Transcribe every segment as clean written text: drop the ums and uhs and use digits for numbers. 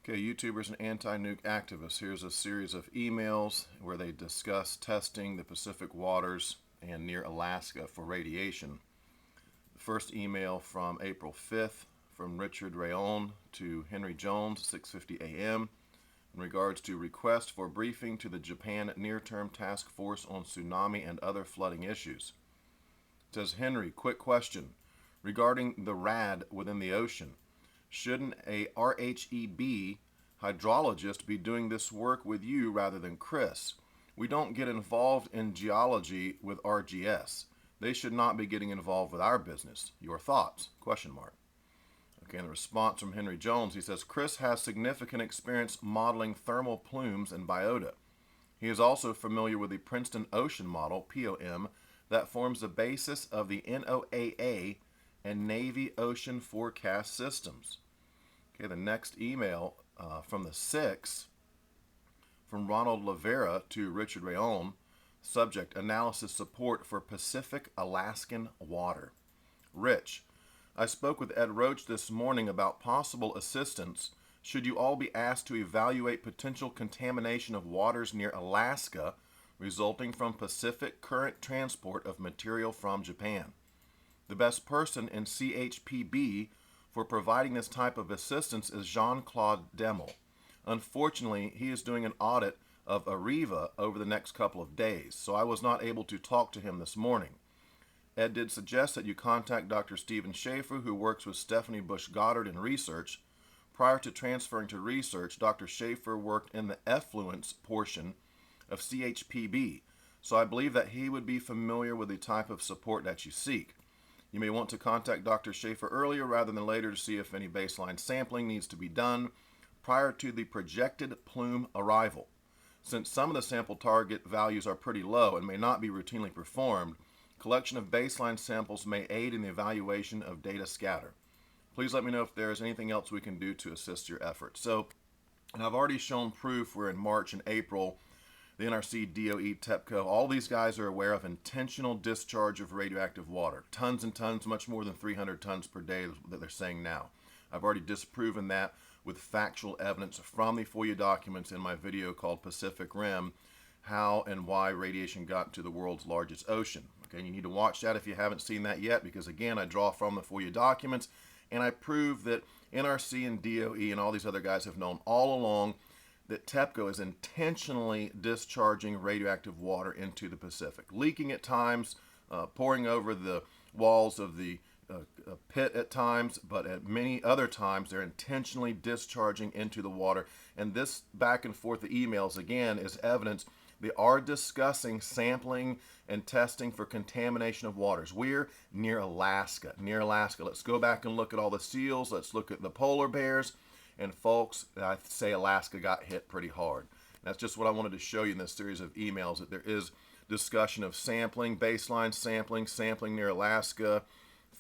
Okay, YouTubers and anti-nuke activists. Here's a series of emails where they discuss testing the Pacific waters and near Alaska for radiation. The first email from April 5th from Richard Rayon to Henry Jones, 6:50 a.m. in regards to request for briefing to the Japan Near-Term Task Force on Tsunami and Other Flooding Issues. It says, Henry, quick question regarding the rad within the ocean. Shouldn't a RHEB hydrologist be doing this work with you rather than Chris? We don't get involved in geology with RGS. They should not be getting involved with our business. Your thoughts? Question mark. Okay, and the response from Henry Jones, he says, Chris has significant experience modeling thermal plumes and biota. He is also familiar with the Princeton Ocean Model, POM, that forms the basis of the NOAA and Navy Ocean Forecast Systems. Okay, the next email from the 6th from Ronald Lavera to Richard Rayon, subject, analysis support for Pacific Alaskan water. Rich, I spoke with Ed Roach this morning about possible assistance should you all be asked to evaluate potential contamination of waters near Alaska resulting from Pacific current transport of material from Japan. The best person in CHPB for providing this type of assistance is Jean-Claude Demel. Unfortunately, he is doing an audit of Areva over the next couple of days, so I was not able to talk to him this morning. Ed did suggest that you contact Dr. Stephen Schaefer, who works with Stephanie Bush Goddard in research. Prior to transferring to research, Dr. Schaefer worked in the effluents portion of CHPB, so I believe that he would be familiar with the type of support that you seek. You may want to contact Dr. Schaefer earlier rather than later to see if any baseline sampling needs to be done prior to the projected plume arrival. Since some of the sample target values are pretty low and may not be routinely performed, collection of baseline samples may aid in the evaluation of data scatter. Please let me know if there is anything else we can do to assist your efforts. So, and I've already shown proof where in March and April, the NRC, DOE, TEPCO, all these guys are aware of intentional discharge of radioactive water. Tons and tons, much more than 300 tons per day that they're saying now. I've already disproven that with factual evidence from the FOIA documents in my video called Pacific Rim, how and why radiation got into the world's largest ocean. Okay, you need to watch that if you haven't seen that yet, because again, I draw from the FOIA documents and I prove that NRC and DOE and all these other guys have known all along that TEPCO is intentionally discharging radioactive water into the Pacific, leaking at times, pouring over the walls of the pit at times, but at many other times they're intentionally discharging into the water. And this back and forth the emails again is evidence they are discussing sampling and testing for contamination of waters. We're near Alaska, Let's go back and look at all the seals. Let's look at the polar bears. And folks, I say Alaska got hit pretty hard. That's just what I wanted to show you in this series of emails, that there is discussion of sampling, baseline sampling near Alaska,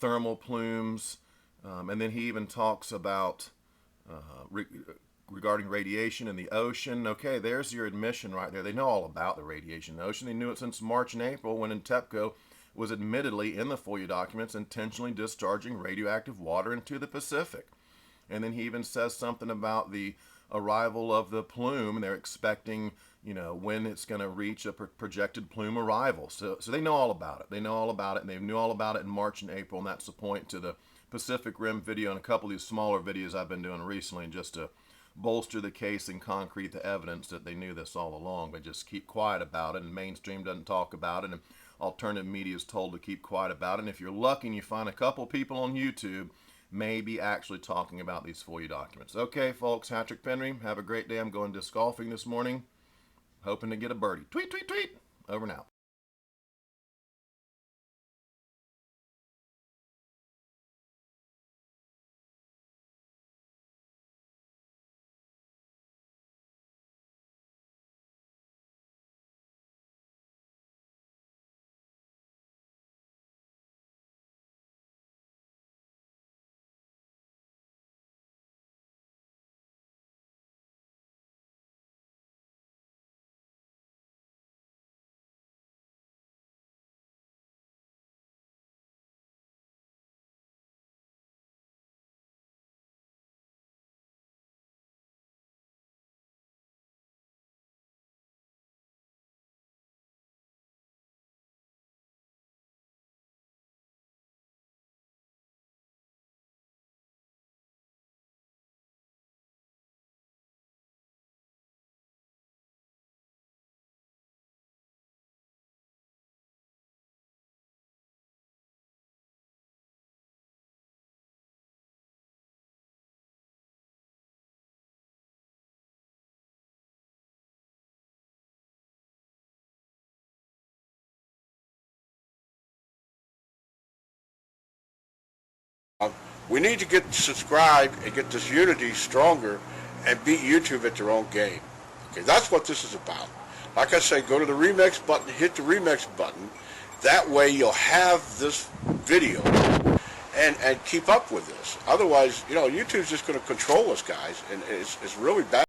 thermal plumes, and then he even talks about regarding radiation in the ocean. Okay, there's your admission right there. They know all about the radiation in the ocean. They knew it since March and April when TEPCO was admittedly in the FOIA documents intentionally discharging radioactive water into the Pacific. And then he even says something about the arrival of the plume. They're expecting, when it's going to reach a projected plume arrival. So they know all about it. They know all about it, and they knew all about it in March and April, and that's the point to the Pacific Rim video and a couple of these smaller videos I've been doing recently just to bolster the case and concrete the evidence that they knew this all along. They just keep quiet about it, and mainstream doesn't talk about it, and alternative media is told to keep quiet about it. And if you're lucky and you find a couple people on YouTube may be actually talking about these FOIA documents. Okay, folks, Hatrick Penry, have a great day. I'm going disc golfing this morning, hoping to get a birdie. Tweet, tweet, tweet. Over and out. We need to get subscribed and get this unity stronger and beat YouTube at their own game. Okay, that's what this is about. Like I say, go to the remix button, hit the remix button. That way you'll have this video and keep up with this. Otherwise, YouTube's just going to control us, guys, and it's really bad.